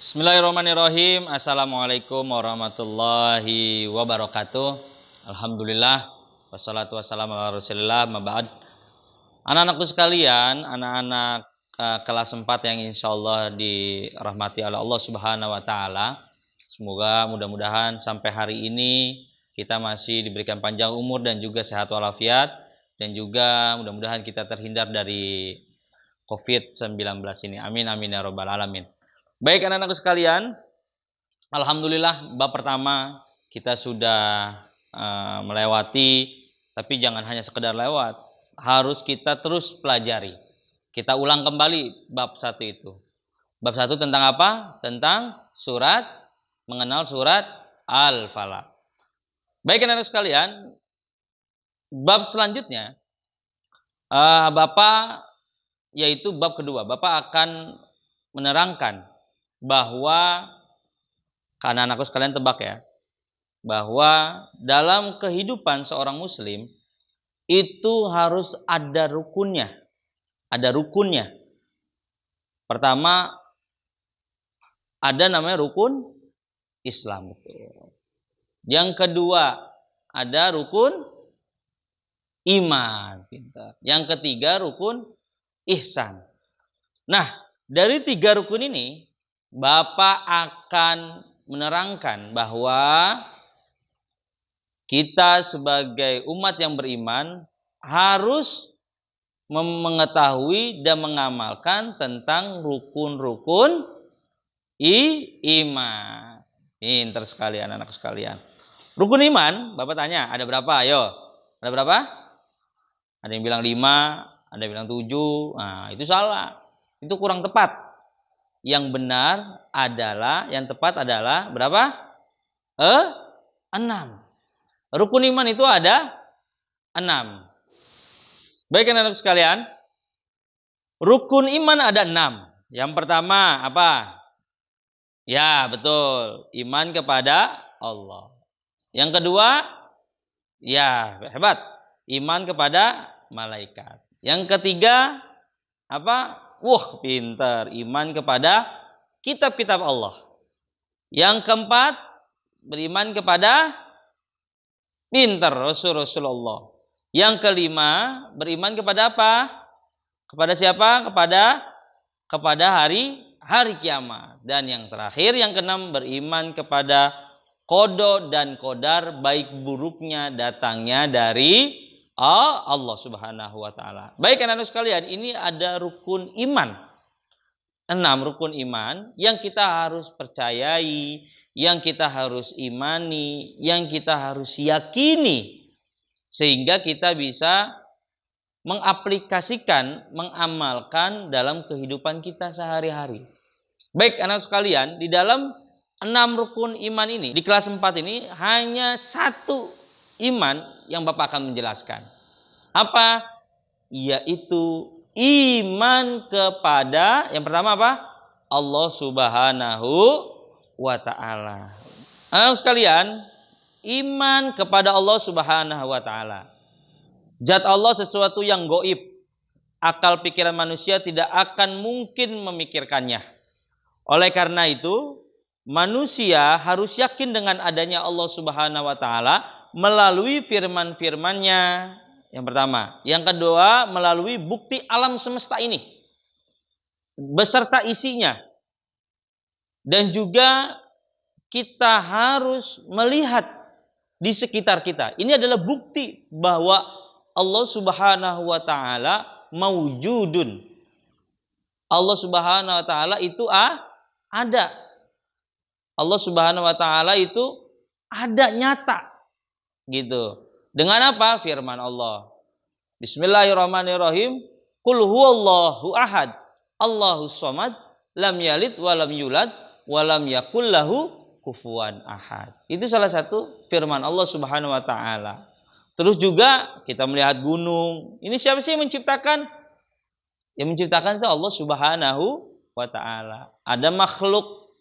Bismillahirrahmanirrahim. Assalamualaikum warahmatullahi wabarakatuh. Alhamdulillah. Wassalatu wassalamu ala rasulillah. Maba'ad. Anak-anakku sekalian, anak-anak kelas 4 yang insyaallah dirahmati oleh Allah subhanahu wa ta'ala. Semoga mudah-mudahan sampai hari ini kita masih diberikan panjang umur dan juga sehat walafiat. Dan juga mudah-mudahan kita terhindar dari COVID-19 ini. Amin amin ya rabbal alamin. Baik anak-anakku sekalian, alhamdulillah bab pertama kita sudah melewati, tapi jangan hanya sekedar lewat, harus kita terus pelajari. Kita ulang kembali bab 1 itu. Bab 1 tentang apa? Tentang mengenal surat Al-Falaq. Baik anak-anak sekalian, bab selanjutnya Bapak, yaitu bab kedua, Bapak akan menerangkan bahwa, karena anakku sekalian tebak ya, bahwa dalam kehidupan seorang muslim itu harus ada rukunnya. Ada rukunnya. Pertama, ada namanya rukun Islam. Yang kedua, ada rukun iman. Yang ketiga, rukun ihsan. Nah, dari 3 rukun ini, Bapak akan menerangkan bahwa kita sebagai umat yang beriman harus mengetahui dan mengamalkan tentang rukun-rukun iman. Pinter sekali anak-anak sekalian. Rukun iman, Bapak tanya, ada berapa? Ayo. Ada berapa? Ada yang bilang 5, ada yang bilang 7. Nah, itu salah. Itu kurang tepat. Yang benar adalah, yang tepat adalah berapa? 6. Rukun iman itu ada 6. Baik anak-anak sekalian, rukun iman ada 6. Yang pertama apa? Ya betul, iman kepada Allah. Yang kedua, ya hebat, iman kepada malaikat. Yang ketiga apa? Wah, pintar. Iman kepada kitab-kitab Allah. Yang keempat, beriman kepada pintar Rasulullah. Yang kelima, beriman kepada apa? Kepada siapa? Kepada hari kiamat. Dan yang terakhir, yang keenam, beriman kepada qada dan qadar, baik buruknya datangnya dari Allah subhanahu wa ta'ala. Baik anak-anak sekalian, ini ada rukun iman. 6 rukun iman yang kita harus percayai, yang kita harus imani, yang kita harus yakini. Sehingga kita bisa mengaplikasikan, mengamalkan dalam kehidupan kita sehari-hari. Baik anak sekalian, di dalam 6 rukun iman ini, di kelas 4 ini hanya 1 iman yang Bapak akan menjelaskan. Apa? Yaitu iman kepada, yang pertama apa? Allah subhanahu wa ta'ala. Anak sekalian, iman kepada Allah subhanahu wa ta'ala. Zat Allah sesuatu yang gaib. Akal pikiran manusia tidak akan mungkin memikirkannya. Oleh karena itu, manusia harus yakin dengan adanya Allah subhanahu wa ta'ala melalui firman-firmannya, yang pertama. Yang kedua, melalui bukti alam semesta ini beserta isinya. Dan juga kita harus melihat di sekitar kita. Ini adalah bukti bahwa Allah subhanahu wa ta'ala maujudun. Allah subhanahu wa ta'ala itu ada. Allah subhanahu wa ta'ala itu ada, nyata. Gitu. Dengan apa? Firman Allah. Bismillahirrahmanirrahim. Qul huwallahu ahad. Allahus samad. Lam yalid walam yulad. Walam yakul lahu kufuwan ahad. Itu salah satu firman Allah subhanahu wa ta'ala. Terus juga kita melihat gunung. Ini siapa sih yang menciptakan? Yang menciptakan itu Allah subhanahu wa ta'ala. Ada makhluk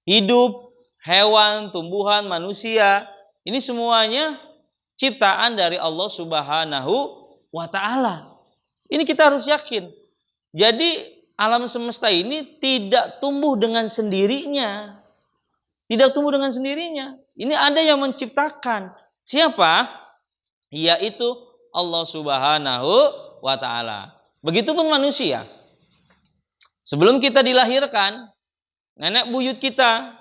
hidup, hewan, tumbuhan, manusia. Ini semuanya ciptaan dari Allah subhanahu wa ta'ala. Ini kita harus yakin. Jadi alam semesta ini tidak tumbuh dengan sendirinya. Tidak tumbuh dengan sendirinya. Ini ada yang menciptakan. Siapa? Yaitu Allah Subhanahu wa Ta'ala. Begitupun manusia. Sebelum kita dilahirkan, nenek buyut kita,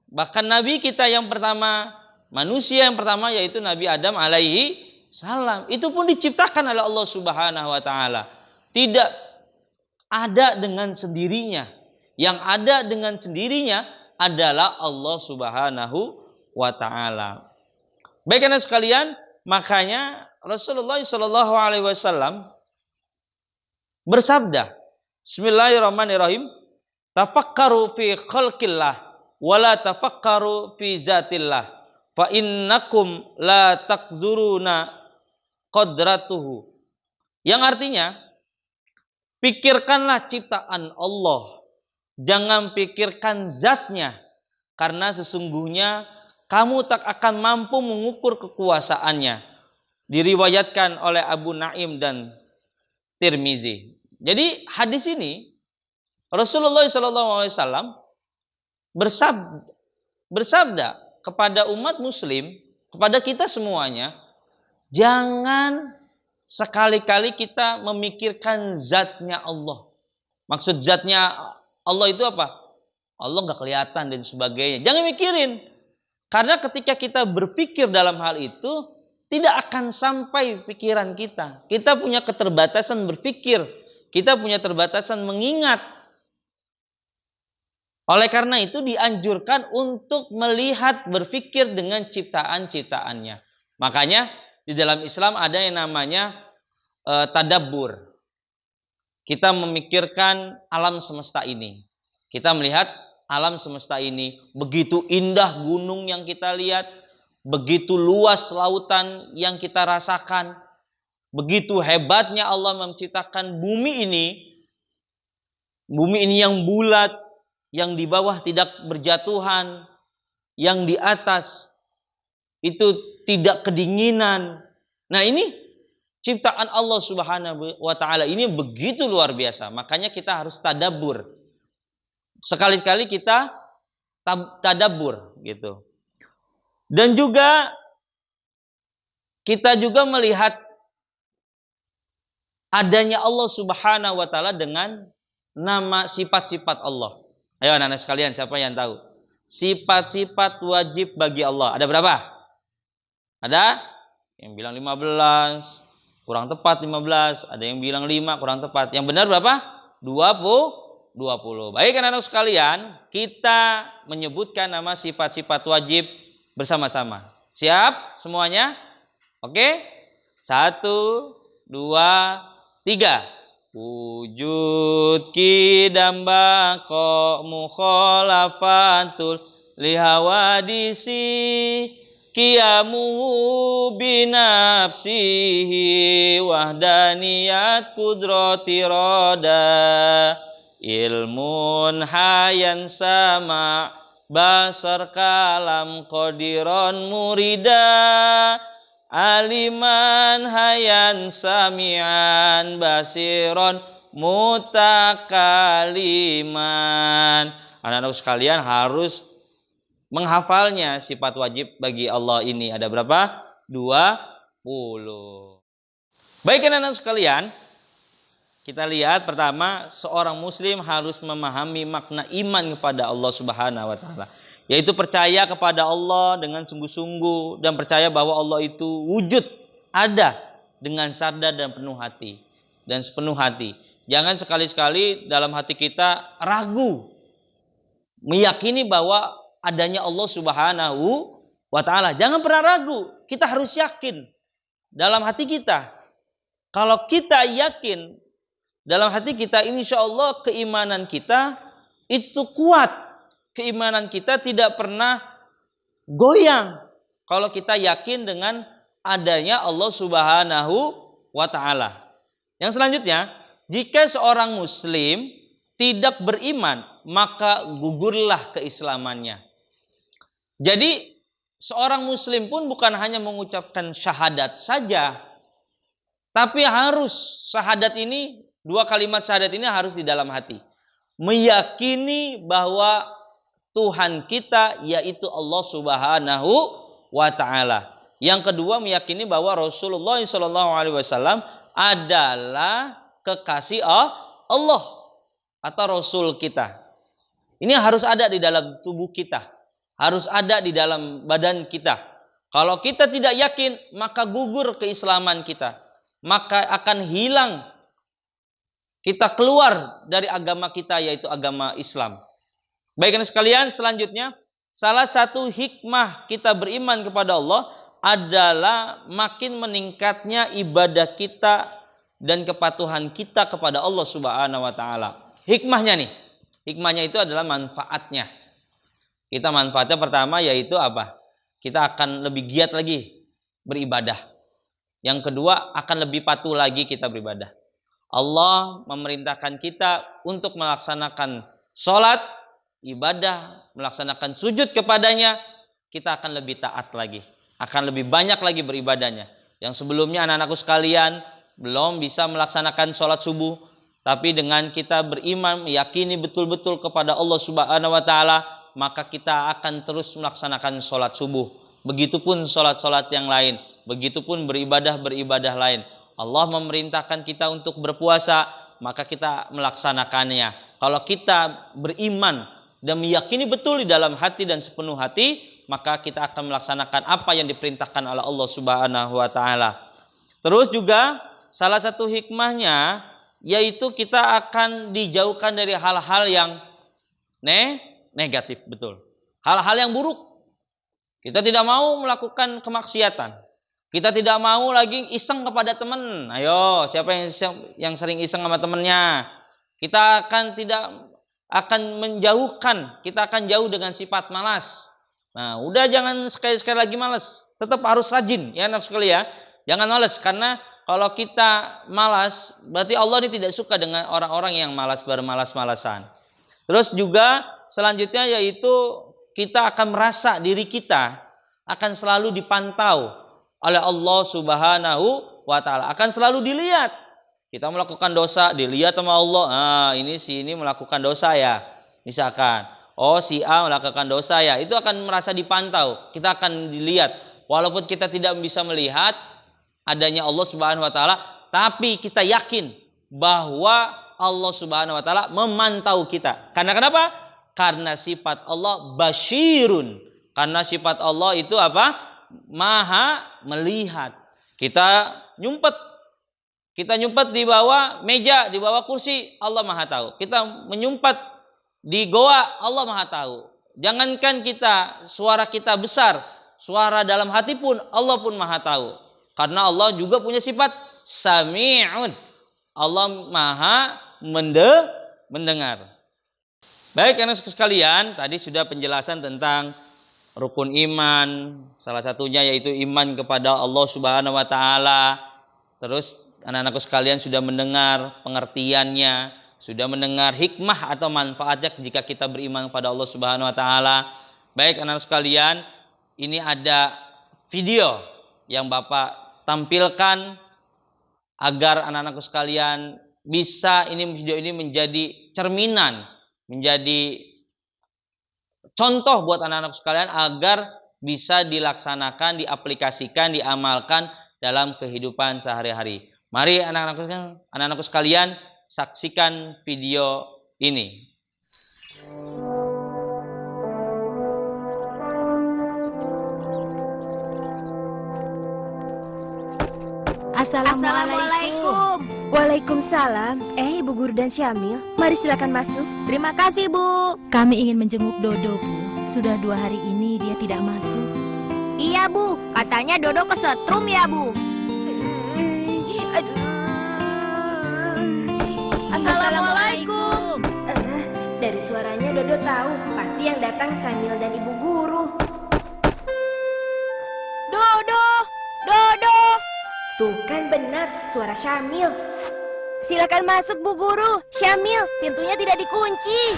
bahkan Nabi kita yang pertama, manusia yang pertama yaitu Nabi Adam alaihi salam. Itu pun diciptakan oleh Allah Subhanahu wa Ta'ala. Tidak ada dengan sendirinya. Yang ada dengan sendirinya adalah Allah Subhanahu wa Ta'ala. Baik anak sekalian, makanya Rasulullah Shallallahu Alaihi Wasallam bersabda, Bismillahirrahmanirrahim, tafakkaru fi khalqillah, wala tafakkaru fi zatillah, fa innakum la taqduruna qadratuhu. Yang artinya, pikirkanlah ciptaan Allah, jangan pikirkan zatnya, karena sesungguhnya kamu tak akan mampu mengukur kekuasaannya. Diriwayatkan oleh Abu Naim dan Tirmizi. Jadi hadis ini Rasulullah SAW bersabda kepada umat muslim, kepada kita semuanya, jangan sekali-kali kita memikirkan zatnya Allah. Maksud zatnya Allah itu apa? Allah gak kelihatan dan sebagainya. Jangan mikirin. Karena ketika kita berpikir dalam hal itu, tidak akan sampai pikiran kita. Kita punya keterbatasan berpikir. Kita punya keterbatasan mengingat. Oleh karena itu dianjurkan untuk melihat, berpikir dengan ciptaan-ciptaannya. Makanya di dalam Islam ada yang namanya tadabbur. Kita memikirkan alam semesta ini. Kita melihat alam semesta ini, begitu indah gunung yang kita lihat, begitu luas lautan yang kita rasakan, begitu hebatnya Allah menciptakan bumi ini yang bulat, yang di bawah tidak berjatuhan, yang di atas itu tidak kedinginan. Nah ini ciptaan Allah Subhanahu wa Ta'ala ini begitu luar biasa. Makanya kita harus tadabbur. Sekali-kali kita tadabbur gitu. Dan juga kita juga melihat adanya Allah Subhanahu wa Ta'ala dengan nama sifat-sifat Allah. Ayo anak-anak sekalian, siapa yang tahu? Sifat-sifat wajib bagi Allah. Ada berapa? Ada yang bilang 15, kurang tepat 15. Ada yang bilang 5, kurang tepat. Yang benar berapa? 20. Baik anak-anak sekalian, kita menyebutkan nama sifat-sifat wajib bersama-sama. Siap semuanya? Oke? 1, 2, 3. Wujud kidam bako mukhalafatul lihawadisi qiyamu binafsihi wahdaniyat kudrati roda ilmun hayan sama basar kalam qadiron murida aliman hayan samian basiron mutakaliman. Anak-anak sekalian harus menghafalnya sifat wajib bagi Allah ini. Ada berapa? 20. Baik anak-anak sekalian, kita lihat pertama, seorang muslim harus memahami makna iman kepada Allah Subhanahu wa Ta'ala, yaitu percaya kepada Allah dengan sungguh-sungguh dan percaya bahwa Allah itu wujud, ada dengan sadar dan penuh hati dan sepenuh hati. Jangan sekali-sekali dalam hati kita ragu meyakini bahwa adanya Allah Subhanahu wa Ta'ala. Jangan pernah ragu. Kita harus yakin dalam hati kita. Kalau kita yakin dalam hati kita, insya Allah keimanan kita itu kuat. Keimanan kita tidak pernah goyang. Kalau kita yakin dengan adanya Allah Subhanahu wa Ta'ala. Yang selanjutnya, jika seorang muslim tidak beriman, maka gugurlah keislamannya. Jadi seorang muslim pun bukan hanya mengucapkan syahadat saja, tapi harus syahadat ini dua kalimat syahadat ini harus di dalam hati. Meyakini bahwa Tuhan kita yaitu Allah Subhanahu wa taala. Yang kedua, meyakini bahwa Rasulullah SAW adalah kekasih Allah atau Rasul kita. Ini harus ada di dalam tubuh kita, harus ada di dalam badan kita. Kalau kita tidak yakin, maka gugur keislaman kita, maka akan hilang, kita keluar dari agama kita yaitu agama Islam. Baik sekalian, selanjutnya salah satu hikmah kita beriman kepada Allah adalah makin meningkatnya ibadah kita dan kepatuhan kita kepada Allah Subhanahu wa taala. Hikmahnya nih. Hikmahnya itu adalah manfaatnya. Kita manfaatnya pertama yaitu apa? Kita akan lebih giat lagi beribadah. Yang kedua, akan lebih patuh lagi kita beribadah. Allah memerintahkan kita untuk melaksanakan sholat, ibadah, melaksanakan sujud kepadanya. Kita akan lebih taat lagi. Akan lebih banyak lagi beribadahnya. Yang sebelumnya anak-anakku sekalian belum bisa melaksanakan sholat subuh. Tapi dengan kita beriman, meyakini betul-betul kepada Allah Subhanahu wa taala, maka kita akan terus melaksanakan sholat subuh. Begitupun sholat-sholat yang lain, begitupun beribadah lain. Allah memerintahkan kita untuk berpuasa, maka kita melaksanakannya. Kalau kita beriman dan meyakini betul di dalam hati dan sepenuh hati, maka kita akan melaksanakan apa yang diperintahkan oleh Allah Subhanahu wa taala. Terus juga salah satu hikmahnya yaitu kita akan dijauhkan dari hal-hal yang negatif, betul. Hal-hal yang buruk. Kita tidak mau melakukan kemaksiatan. Kita tidak mau lagi iseng kepada teman. Ayo, siapa yang sering iseng sama temannya? Kita akan menjauhkan. Kita akan jauh dengan sifat malas. Nah, udah jangan sekali-sekali lagi malas. Tetap harus rajin, ya anak sekali ya. Jangan malas, karena kalau kita malas, berarti Allah ini tidak suka dengan orang-orang yang malas, bermalas-malasan. Terus juga selanjutnya yaitu kita akan merasa diri kita akan selalu dipantau oleh Allah Subhanahu wa taala. Akan selalu dilihat. Kita melakukan dosa, dilihat sama Allah. Ah, ini melakukan dosa ya. Misalkan, oh si A melakukan dosa ya. Itu akan merasa dipantau. Kita akan dilihat. Walaupun kita tidak bisa melihat adanya Allah Subhanahu wa taala, tapi kita yakin bahwa Allah Subhanahu wa taala memantau kita. Karena kenapa? Karena sifat Allah basyirun. Karena sifat Allah itu apa? Maha melihat. Kita nyumpet di bawah meja, di bawah kursi, Allah Maha tahu. Kita menyumpet di goa, Allah Maha tahu. Jangankan suara kita besar, suara dalam hati pun Allah pun Maha tahu. Karena Allah juga punya sifat sami'un. Allah Maha mendengar. Baik anak sekalian, tadi sudah penjelasan tentang rukun iman. Salah satunya yaitu iman kepada Allah Subhanahu wa taala. Terus anak-anakku sekalian sudah mendengar pengertiannya, sudah mendengar hikmah atau manfaatnya jika kita beriman kepada Allah Subhanahu wa taala. Baik anak-anak sekalian, ini ada video yang Bapak tampilkan agar anak-anakku sekalian bisa video ini menjadi cerminan, menjadi contoh buat anak-anak sekalian agar bisa dilaksanakan, diaplikasikan, diamalkan dalam kehidupan sehari-hari. Mari anak-anakku sekalian saksikan video ini. Assalamualaikum. Waalaikumsalam. Ibu Guru dan Syamil, mari silakan masuk. Terima kasih, Bu. Kami ingin menjenguk Dodo, Bu. Sudah 2 hari ini dia tidak masuk. Iya, Bu. Katanya Dodo kesetrum ya, Bu. Assalamualaikum. Dari suaranya Dodo tahu pasti yang datang Syamil dan Ibu Guru. Dodo. Tuh kan benar suara Syamil. Silakan masuk, Bu Guru. Syamil, pintunya tidak dikunci.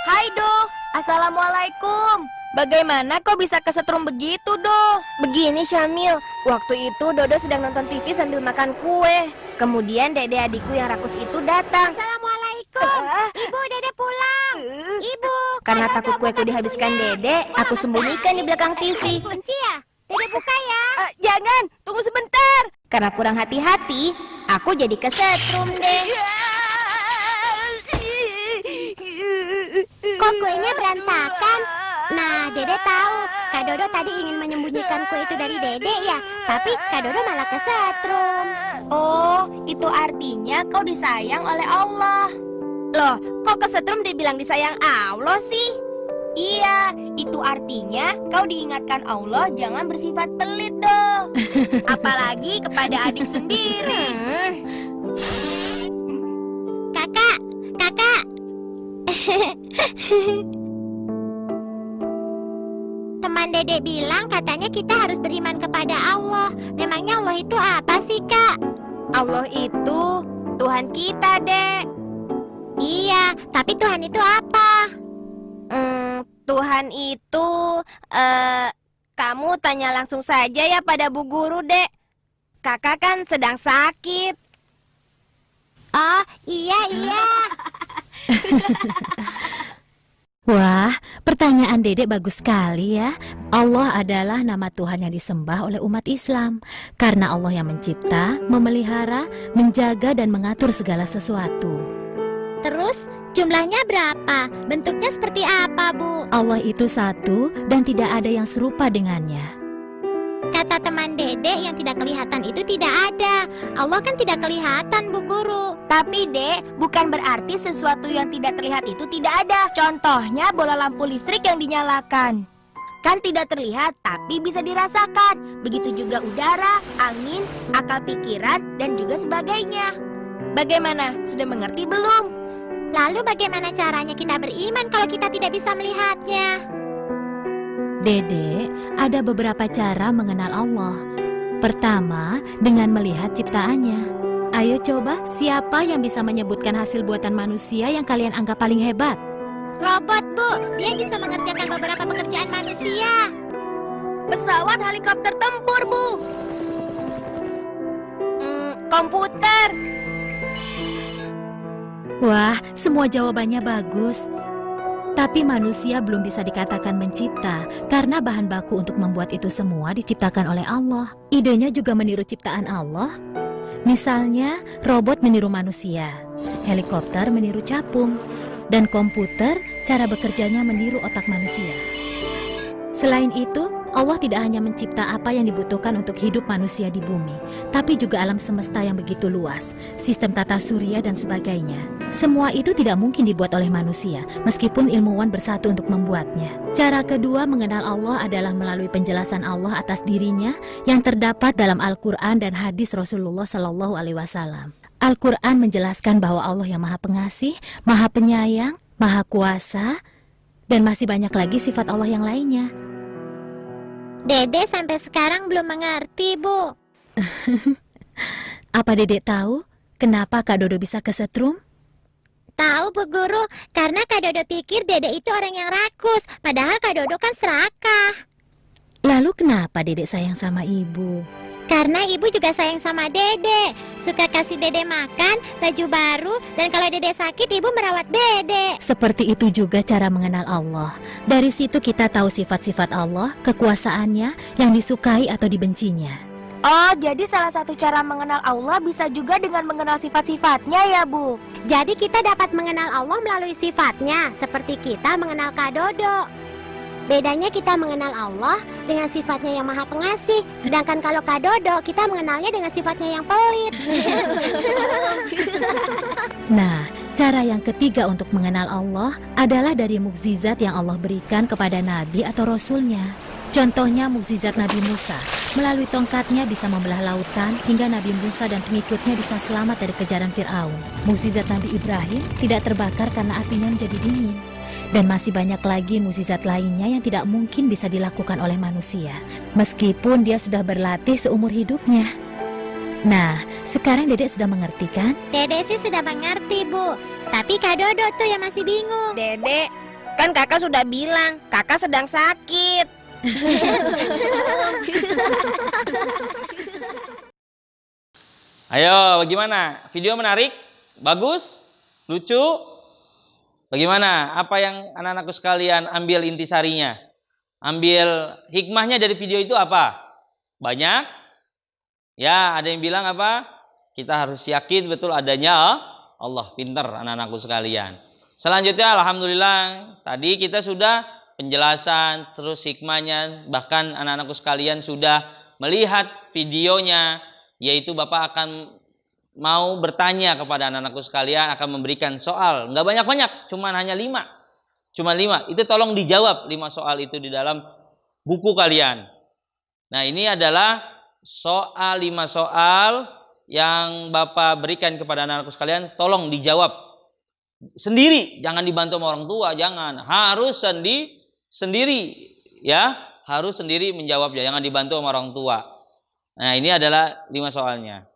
Hai, Do. Assalamualaikum. Bagaimana kau bisa kesetrum begitu, Do? Begini Syamil, waktu itu Dodo sedang nonton TV sambil makan kue. Kemudian dede adikku yang rakus itu datang. Assalamualaikum. Ibu, Dede pulang. Ibu. Karena takut kueku dihabiskan dede, aku sembunyikan di belakang TV. Kunci ya? Dede buka ya. Jangan, tunggu sebentar. Karena kurang hati-hati, aku jadi kesetrum deh. Kok kuenya berantakan? Nah, Dede tahu. Kak Dodo tadi ingin menyembunyikan kue itu dari Dede ya. Tapi Kak Dodo malah kesetrum. Oh, itu artinya kau disayang oleh Allah. Loh, kok kesetrum dibilang disayang Allah sih? Iya, itu artinya kau diingatkan Allah jangan bersifat pelit doh. Apalagi kepada adik sendiri. Kakak. Teman Dede bilang katanya kita harus beriman kepada Allah. Memangnya Allah itu apa sih, Kak? Allah itu Tuhan kita, Dek. Iya, tapi Tuhan itu apa? Tuhan itu, kamu tanya langsung saja ya pada Bu Guru, Dek. Kakak kan sedang sakit. Oh, iya. Wah, pertanyaan Dedek bagus sekali ya. Allah adalah nama Tuhan yang disembah oleh umat Islam. Karena Allah yang mencipta, memelihara, menjaga dan mengatur segala sesuatu. Terus, jumlahnya berapa? Bentuknya seperti apa, Bu? Allah itu satu dan tidak ada yang serupa dengannya. Kata teman Dede yang tidak kelihatan itu tidak ada. Allah kan tidak kelihatan, Bu Guru. Tapi, Dek, bukan berarti sesuatu yang tidak terlihat itu tidak ada. Contohnya bola lampu listrik yang dinyalakan. Kan tidak terlihat, tapi bisa dirasakan. Begitu juga udara, angin, akal pikiran, dan juga sebagainya. Bagaimana? Sudah mengerti belum? Lalu bagaimana caranya kita beriman kalau kita tidak bisa melihatnya? Dedek, ada beberapa cara mengenal Allah. Pertama, dengan melihat ciptaannya. Ayo coba, siapa yang bisa menyebutkan hasil buatan manusia yang kalian anggap paling hebat? Robot, Bu. Dia bisa mengerjakan beberapa pekerjaan manusia. Pesawat helikopter tempur, Bu. Komputer. Wah, semua jawabannya bagus. Tapi manusia belum bisa dikatakan mencipta karena bahan baku untuk membuat itu semua diciptakan oleh Allah. Idenya juga meniru ciptaan Allah. Misalnya, robot meniru manusia, helikopter meniru capung, dan komputer cara bekerjanya meniru otak manusia. Selain itu, Allah tidak hanya mencipta apa yang dibutuhkan untuk hidup manusia di bumi, tapi juga alam semesta yang begitu luas, sistem tata surya dan sebagainya. Semua itu tidak mungkin dibuat oleh manusia, meskipun ilmuwan bersatu untuk membuatnya. Cara kedua mengenal Allah adalah melalui penjelasan Allah atas dirinya yang terdapat dalam Al-Quran dan hadis Rasulullah SAW. Al-Quran menjelaskan bahwa Allah yang Maha Pengasih, Maha Penyayang, Maha Kuasa, dan masih banyak lagi sifat Allah yang lainnya. Dede sampai sekarang belum mengerti, Bu. Apa Dedek tahu kenapa Kak Dodo bisa kesetrum? Tahu, Bu Guru, karena Kak Dodo pikir Dede itu orang yang rakus, padahal Kak Dodo kan serakah. Lalu kenapa Dedek sayang sama ibu? Karena ibu juga sayang sama Dede, suka kasih Dede makan, baju baru, dan kalau Dede sakit ibu merawat Dede. Seperti itu juga cara mengenal Allah. Dari situ kita tahu sifat-sifat Allah, kekuasaannya, yang disukai atau dibencinya. Oh, jadi salah satu cara mengenal Allah bisa juga dengan mengenal sifat-sifatnya ya, Bu? Jadi kita dapat mengenal Allah melalui sifatnya, seperti kita mengenal Kak Dodo. Bedanya kita mengenal Allah dengan sifatnya yang Maha Pengasih, sedangkan kalau Kak Dodo kita mengenalnya dengan sifatnya yang pelit. Nah, cara yang ketiga untuk mengenal Allah adalah dari mukjizat yang Allah berikan kepada Nabi atau Rasulnya. Contohnya mukjizat Nabi Musa. Melalui tongkatnya bisa membelah lautan hingga Nabi Musa dan pengikutnya bisa selamat dari kejaran Fir'aun. Mukjizat Nabi Ibrahim tidak terbakar karena apinya menjadi dingin. Dan masih banyak lagi mukjizat lainnya yang tidak mungkin bisa dilakukan oleh manusia, meskipun dia sudah berlatih seumur hidupnya. Nah, sekarang Dedek sudah mengerti kan? Dede sih sudah mengerti, Bu. Tapi Kak Dodo tuh yang masih bingung. Dedek, kan kakak sudah bilang kakak sedang sakit. Ayo, bagaimana? Video menarik? Bagus? Lucu? Bagaimana? Apa yang anak-anakku sekalian ambil intisarinya? Ambil hikmahnya dari video itu apa? Banyak? Ya, ada yang bilang apa? Kita harus yakin betul adanya Allah. Pinter anak-anakku sekalian. Selanjutnya, alhamdulillah, tadi kita sudah penjelasan, terus hikmahnya, bahkan anak-anakku sekalian sudah melihat videonya, yaitu Bapak akan mau bertanya kepada anak-anakku sekalian, akan memberikan soal. Nggak banyak-banyak, cuman hanya 5. Cuma 5. Itu tolong dijawab 5 soal itu di dalam buku kalian. Nah, ini adalah 5 soal yang Bapak berikan kepada anak-anakku sekalian, tolong dijawab sendiri, jangan dibantu sama orang tua, jangan. Harus sendiri ya, harus sendiri menjawabnya, jangan dibantu sama orang tua. Nah, ini adalah 5 soalnya.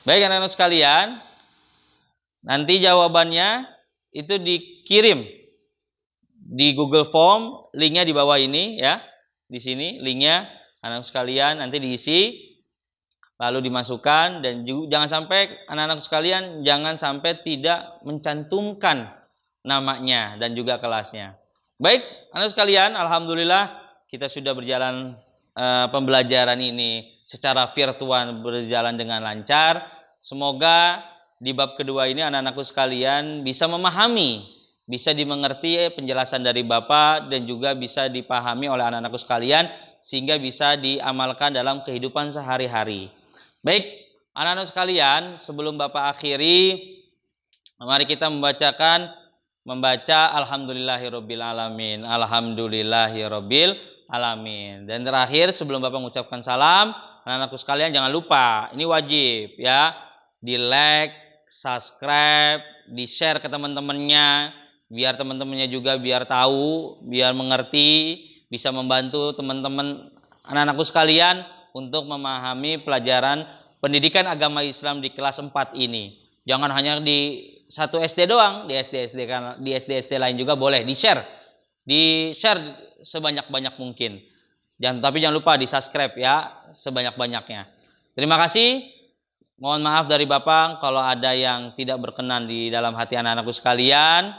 Baik anak-anak sekalian, nanti jawabannya itu dikirim di Google Form, linknya di bawah ini ya, di sini linknya, anak sekalian nanti diisi, lalu dimasukkan, dan juga jangan sampai anak-anak sekalian jangan sampai tidak mencantumkan namanya dan juga kelasnya. Baik anak sekalian, alhamdulillah kita sudah berjalan pembelajaran ini secara virtual berjalan dengan lancar. Semoga di bab kedua ini anak-anakku sekalian bisa memahami, bisa dimengerti penjelasan dari Bapak dan juga bisa dipahami oleh anak-anakku sekalian sehingga bisa diamalkan dalam kehidupan sehari-hari. Baik, anak-anak sekalian, sebelum Bapak akhiri, mari kita membaca Alhamdulillahirabbil alamin. Alhamdulillahirabbil alamin. Dan terakhir sebelum Bapak mengucapkan salam, anak-anakku sekalian jangan lupa, ini wajib ya, di like, subscribe, di share ke teman-temannya, biar teman-temannya juga biar tahu, biar mengerti, bisa membantu teman-teman anak-anakku sekalian untuk memahami pelajaran pendidikan agama Islam di kelas 4 ini. Jangan hanya di satu SD doang, di SD lain juga boleh di-share sebanyak-banyak mungkin. Tapi jangan lupa di-subscribe ya, sebanyak-banyaknya. Terima kasih. Mohon maaf dari Bapak kalau ada yang tidak berkenan di dalam hati anak-anakku sekalian.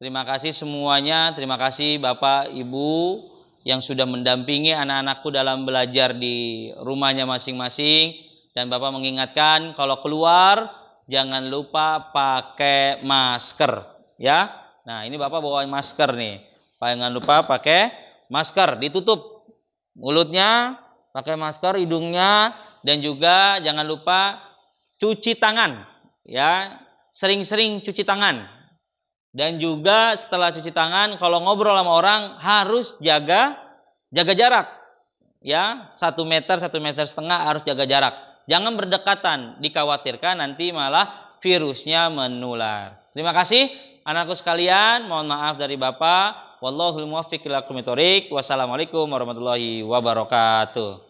Terima kasih semuanya. Terima kasih Bapak, Ibu yang sudah mendampingi anak-anakku dalam belajar di rumahnya masing-masing. Dan Bapak mengingatkan kalau keluar jangan lupa pakai masker ya. Nah, ini Bapak bawa masker nih. Jangan lupa pakai masker, ditutup mulutnya, pakai masker, hidungnya, dan juga jangan lupa cuci tangan ya, sering-sering cuci tangan. Dan juga setelah cuci tangan kalau ngobrol sama orang harus jaga jarak ya, 1 meter 1,5 meter harus jaga jarak. Jangan berdekatan, dikhawatirkan nanti malah virusnya menular. Terima kasih anakku sekalian, mohon maaf dari Bapak. Wallahul muwaffiq ila aqwamit thoriq. Wassalamualaikum warahmatullahi wabarakatuh.